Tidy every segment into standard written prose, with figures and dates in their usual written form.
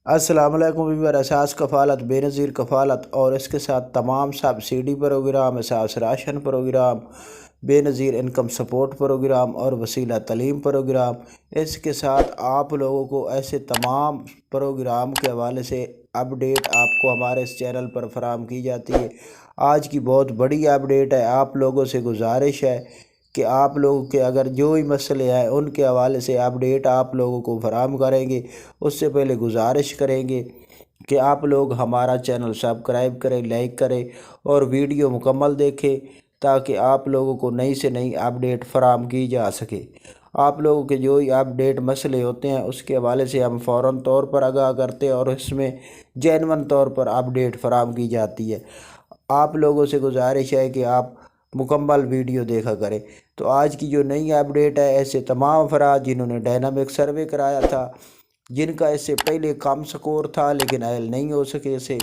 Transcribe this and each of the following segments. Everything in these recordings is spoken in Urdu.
السلام علیکم ویور اساس کفالت بے نظیر کفالت اور اس کے ساتھ تمام سبسڈی پروگرام، اساس راشن پروگرام، بے نظیر انکم سپورٹ پروگرام اور وسیلہ تعلیم پروگرام، اس کے ساتھ آپ لوگوں کو ایسے تمام پروگرام کے حوالے سے اپڈیٹ آپ کو ہمارے اس چینل پر فراہم کی جاتی ہے۔ آج کی بہت بڑی اپڈیٹ ہے، آپ لوگوں سے گزارش ہے کہ آپ لوگوں کے اگر جو بھی مسئلے ہیں ان کے حوالے سے اپڈیٹ آپ لوگوں کو فراہم کریں گے۔ اس سے پہلے گزارش کریں گے کہ آپ لوگ ہمارا چینل سبسکرائب کریں، لائک کریں اور ویڈیو مکمل دیکھیں تاکہ آپ لوگوں کو نئی سے نئی اپڈیٹ فراہم کی جا سکے۔ آپ لوگوں کے جو اپڈیٹ مسئلے ہوتے ہیں اس کے حوالے سے ہم فوراً طور پر آگاہ کرتے ہیں اور اس میں جینون طور پر اپڈیٹ فراہم کی جاتی ہے۔ آپ لوگوں سے گزارش ہے کہ آپ مکمل ویڈیو دیکھا کریں۔ تو آج کی جو نئی اپڈیٹ ہے، ایسے تمام افراد جنہوں نے ڈائنامک سروے کرایا تھا، جن کا اس سے پہلے کم سکور تھا لیکن ایل نہیں ہو سکے اسے،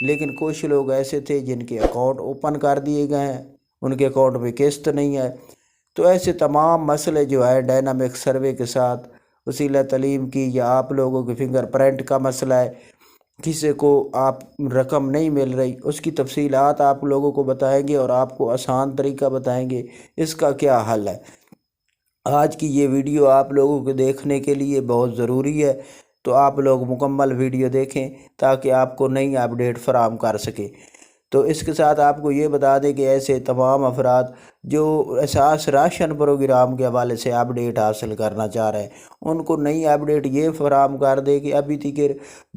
لیکن کچھ لوگ ایسے تھے جن کے اکاؤنٹ اوپن کر دیے گئے ہیں، ان کے اکاؤنٹ میں قسط نہیں ہے، تو ایسے تمام مسئلے جو ہے ڈائنامک سروے کے ساتھ وسیلہ تعلیم کی یا آپ لوگوں کے فنگر پرنٹ کا مسئلہ ہے، کسی کو آپ رقم نہیں مل رہی، اس کی تفصیلات آپ لوگوں کو بتائیں گے اور آپ کو آسان طریقہ بتائیں گے اس کا کیا حل ہے۔ آج کی یہ ویڈیو آپ لوگوں کو دیکھنے کے لیے بہت ضروری ہے، تو آپ لوگ مکمل ویڈیو دیکھیں تاکہ آپ کو نئی اپڈیٹ فراہم کر سکیں۔ تو اس کے ساتھ آپ کو یہ بتا دیں کہ ایسے تمام افراد جو اساس راشن پروگرام کے حوالے سے اپڈیٹ حاصل کرنا چاہ رہے ہیں، ان کو نئی اپڈیٹ یہ فراہم کر دے کہ ابھی تک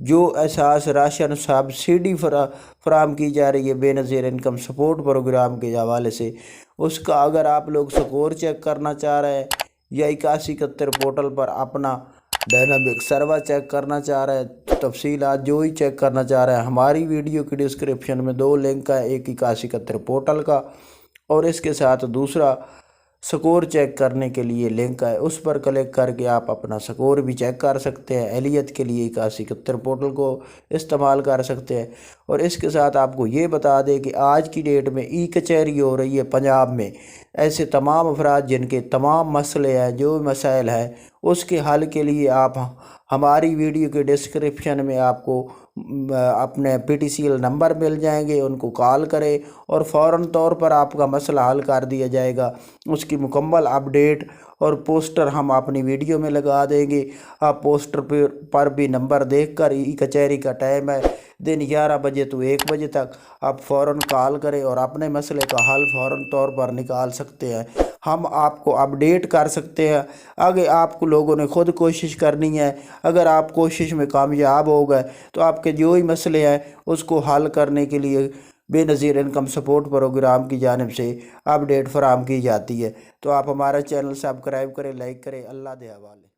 جو اساس راشن سبسڈی فراہم کی جا رہی ہے بے نظیر انکم سپورٹ پروگرام کے حوالے سے، اس کا اگر آپ لوگ سکور چیک کرنا چاہ رہے ہیں یا 8171 پورٹل پر اپنا ڈائنامک سرور چیک کرنا چاہ رہے ہیں، تفصیلات جو ہی چیک کرنا چاہ رہے ہیں، ہماری ویڈیو کی ڈسکرپشن میں 2 لنک ہے، ایک 8171 پورٹل کا اور اس کے ساتھ دوسرا سکور چیک کرنے کے لیے لنک ہے، اس پر کلک کر کے آپ اپنا سکور بھی چیک کر سکتے ہیں۔ اہلیت کے لیے 8171 پورٹل کو استعمال کر سکتے ہیں۔ اور اس کے ساتھ آپ کو یہ بتا دیں کہ آج کی ڈیٹ میں ای کچہری ہو رہی ہے پنجاب میں، ایسے تمام افراد جن کے تمام مسئلے ہیں، جو مسائل ہیں، اس کے حل کے لیے آپ ہماری ویڈیو کے ڈسکرپشن میں آپ کو اپنے PTCL نمبر مل جائیں گے، ان کو کال کریں اور فوراً طور پر آپ کا مسئلہ حل کر دیا جائے گا۔ اس کی مکمل اپڈیٹ اور پوسٹر ہم اپنی ویڈیو میں لگا دیں گے۔ آپ پوسٹر پر بھی نمبر دیکھ کر، ای کچہری کا ٹائم ہے دن 11 بجے تو 1 بجے تک، آپ فوراً کال کریں اور اپنے مسئلے کا حل فوراً طور پر نکال سکتے ہیں۔ ہم آپ کو اپڈیٹ کر سکتے ہیں، آگے آپ کو لوگوں نے خود کوشش کرنی ہے۔ اگر آپ کوشش میں کامیاب ہو گئے تو آپ کے جو ہی مسئلے ہیں اس کو حل کرنے کے لیے بے نظیر انکم سپورٹ پروگرام کی جانب سے اپڈیٹ فراہم کی جاتی ہے۔ تو آپ ہمارا چینل سبسکرائب کریں، لائک کریں۔ اللہ دے حوالے۔